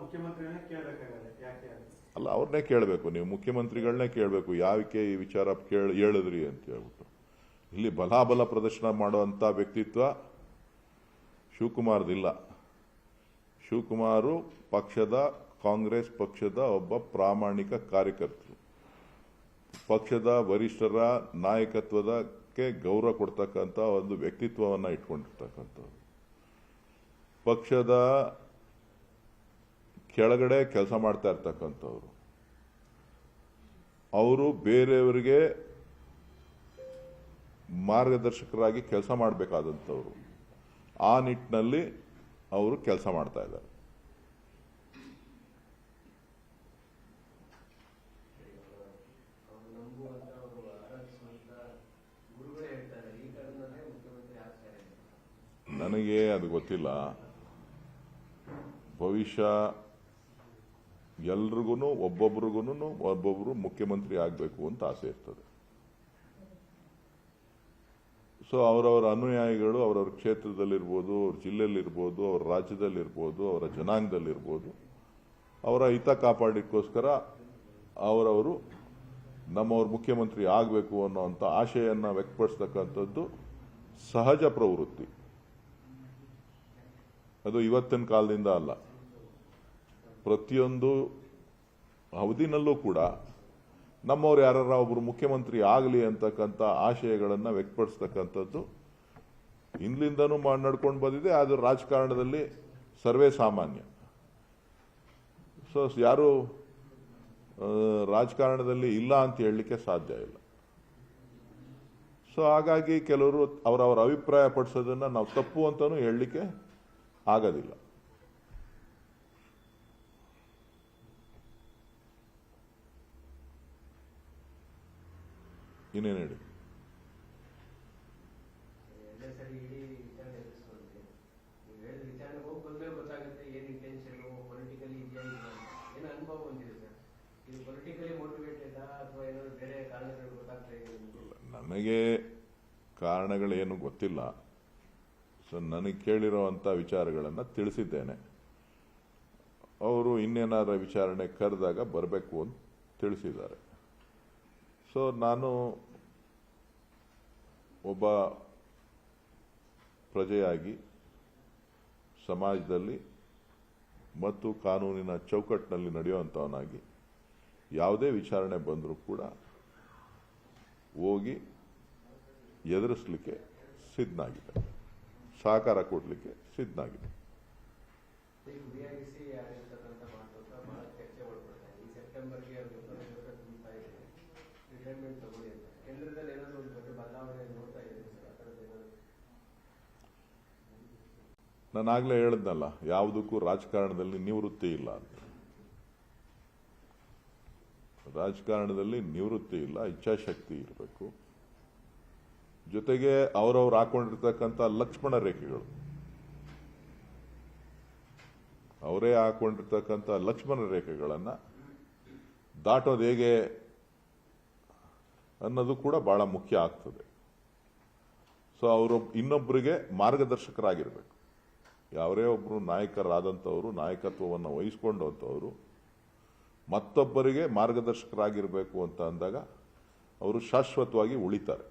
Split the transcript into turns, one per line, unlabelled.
ಮುಖ್ಯಮಂತ್ರಿನೇ ಕೇಳಬೇಕಾಗಲ್ಲ, ಯಾಕೆ
ಅಲ್ಲ, ಅವ್ರನ್ನೇ ಕೇಳಬೇಕು, ನೀವು ಮುಖ್ಯಮಂತ್ರಿಗಳನ್ನೇ ಕೇಳಬೇಕು, ಯಾಕೆ ಈ ವಿಚಾರ ಹೇಳಿದ್ರಿ ಅಂತ ಹೇಳ್ಬಿಟ್ಟು. ಇಲ್ಲಿ ಬಲಾಬಲ ಪ್ರದರ್ಶನ ಮಾಡುವಂತ ವ್ಯಕ್ತಿತ್ವ ಶಿವಕುಮಾರ್ದಿಲ್ಲ. ಶಿವಕುಮಾರು ಕಾಂಗ್ರೆಸ್ ಪಕ್ಷದ ಒಬ್ಬ ಪ್ರಾಮಾಣಿಕ ಕಾರ್ಯಕರ್ತರು, ಪಕ್ಷದ ವರಿಷ್ಠರ ನಾಯಕತ್ವದಕ್ಕೆ ಗೌರವ ಕೊಡ್ತಕ್ಕಂಥ ಒಂದು ವ್ಯಕ್ತಿತ್ವವನ್ನು ಇಟ್ಕೊಂಡಿರ್ತಕ್ಕಂಥವ್ರು, ಪಕ್ಷದ ಕೆಳಗಡೆ ಕೆಲಸ ಮಾಡ್ತಾ ಇರ್ತಕ್ಕಂಥವ್ರು, ಅವರು ಬೇರೆಯವರಿಗೆ ಮಾರ್ಗದರ್ಶಕರಾಗಿ ಕೆಲಸ ಮಾಡಬೇಕಾದಂಥವ್ರು. ಆ ನಿಟ್ಟಿನಲ್ಲಿ ಅವರು ಕೆಲಸ ಮಾಡ್ತಾ ಇದ್ದಾರೆ. ನನಗೆ ಅದು ಗೊತ್ತಿಲ್ಲ. ಭವಿಷ್ಯ ಎಲ್ರಿಗೂ ಒಬ್ಬೊಬ್ರು ಮುಖ್ಯಮಂತ್ರಿ ಆಗಬೇಕು ಅಂತ ಆಸೆ ಇರ್ತದೆ. ಸೊ ಅವರವರ ಅನುಯಾಯಿಗಳು ಅವರವ್ರ ಕ್ಷೇತ್ರದಲ್ಲಿರ್ಬೋದು, ಅವ್ರ ಜಿಲ್ಲೆಯಲ್ಲಿರ್ಬೋದು, ಅವ್ರ ರಾಜ್ಯದಲ್ಲಿರ್ಬೋದು, ಅವರ ಜನಾಂಗದಲ್ಲಿರ್ಬೋದು, ಅವರ ಹಿತ ಕಾಪಾಡಲಿಕ್ಕೋಸ್ಕರ ಅವರವರು ನಮ್ಮವ್ರ ಮುಖ್ಯಮಂತ್ರಿ ಆಗಬೇಕು ಅನ್ನೋಂಥ ಆಶೆಯನ್ನು ವ್ಯಕ್ತಪಡಿಸ್ತಕ್ಕಂಥದ್ದು ಸಹಜ ಪ್ರವೃತ್ತಿ. ಅದು ಇವತ್ತಿನ ಕಾಲದಿಂದ ಅಲ್ಲ, ಪ್ರತಿಯೊಂದು ಅವಧಿನಲ್ಲೂ ಕೂಡ ನಮ್ಮವ್ರು ಯಾರ ಒಬ್ರು ಮುಖ್ಯಮಂತ್ರಿ ಆಗಲಿ ಅಂತಕ್ಕಂಥ ಆಶಯಗಳನ್ನು ವ್ಯಕ್ತಪಡಿಸ್ತಕ್ಕಂಥದ್ದು ಹಿಂದ್ಲಿಂದನೂ ನಡ್ಕೊಂಡು ಬಂದಿದೆ. ಅದು ರಾಜಕಾರಣದಲ್ಲಿ ಸರ್ವೇ ಸಾಮಾನ್ಯ. ಸೊ ಯಾರು ರಾಜಕಾರಣದಲ್ಲಿ ಇಲ್ಲ ಅಂತ ಹೇಳಲಿಕ್ಕೆ ಸಾಧ್ಯ ಇಲ್ಲ. ಸೊ ಹಾಗಾಗಿ ಕೆಲವರು ಅವರವರ ಅಭಿಪ್ರಾಯ ಪಡಿಸೋದನ್ನ ನಾವು ತಪ್ಪು ಅಂತಾನೂ ಹೇಳಲಿಕ್ಕೆ ಆಗೋದಿಲ್ಲ. ಇನ್ನೇನು ಹೇಳಿ. ನನಗೆ ಕಾರಣಗಳೇನು ಗೊತ್ತಿಲ್ಲ. ಸೊ ನನಗೆ ಕೇಳಿರುವಂಥ ವಿಚಾರಗಳನ್ನು ತಿಳಿಸಿದ್ದೇನೆ. ಅವರು ಇನ್ನೇನಾರ ವಿಚಾರಣೆ ಕರೆದಾಗ ಬರಬೇಕು ಅಂತ ತಿಳಿಸಿದ್ದಾರೆ. ಸೊ ನಾನು ಒಬ್ಬ ಪ್ರಜೆಯಾಗಿ ಸಮಾಜದಲ್ಲಿ ಮತ್ತು ಕಾನೂನಿನ ಚೌಕಟ್ಟಿನಲ್ಲಿ ನಡೆಯುವಂಥವನಾಗಿ ಯಾವುದೇ ವಿಚಾರಣೆ ಬಂದರೂ ಕೂಡ ಹೋಗಿ ಎದುರಿಸಲಿಕ್ಕೆ ಸಿದ್ಧನಾಗಿದೆ, ಸಹಕಾರ ಕೊಡಲಿಕ್ಕೆ ಸಿದ್ಧನಾಗಿದೆ. ನಾನಾಗಲೇ ಹೇಳಿದ್ನಲ್ಲ, ಯಾವುದಕ್ಕೂ ರಾಜಕಾರಣದಲ್ಲಿ ನಿವೃತ್ತಿ ಇಲ್ಲ ಅಂತ. ರಾಜಕಾರಣದಲ್ಲಿ ನಿವೃತ್ತಿ ಇಲ್ಲ, ಇಚ್ಛಾಶಕ್ತಿ ಇರಬೇಕು. ಜೊತೆಗೆ ಅವರವ್ರು ಹಾಕೊಂಡಿರ್ತಕ್ಕಂಥ ಲಕ್ಷ್ಮಣ ರೇಖೆಗಳು, ಅವರೇ ಹಾಕೊಂಡಿರ್ತಕ್ಕಂಥ ಲಕ್ಷ್ಮಣ ರೇಖೆಗಳನ್ನು ದಾಟೋದು ಹೇಗೆ ಅನ್ನೋದು ಕೂಡ ಬಹಳ ಮುಖ್ಯ ಆಗ್ತದೆ. ಸೊ ಅವರು ಇನ್ನೊಬ್ಬರಿಗೆ ಮಾರ್ಗದರ್ಶಕರಾಗಿರ್ಬೇಕು. ಯಾವರೇ ಒಬ್ಬರು ನಾಯಕರಾದಂಥವರು, ನಾಯಕತ್ವವನ್ನು ವಹಿಸ್ಕೊಂಡಂಥವರು ಮತ್ತೊಬ್ಬರಿಗೆ ಮಾರ್ಗದರ್ಶಕರಾಗಿರಬೇಕು ಅಂತ ಅಂದಾಗ ಅವರು ಶಾಶ್ವತವಾಗಿ ಉಳಿತಾರೆ.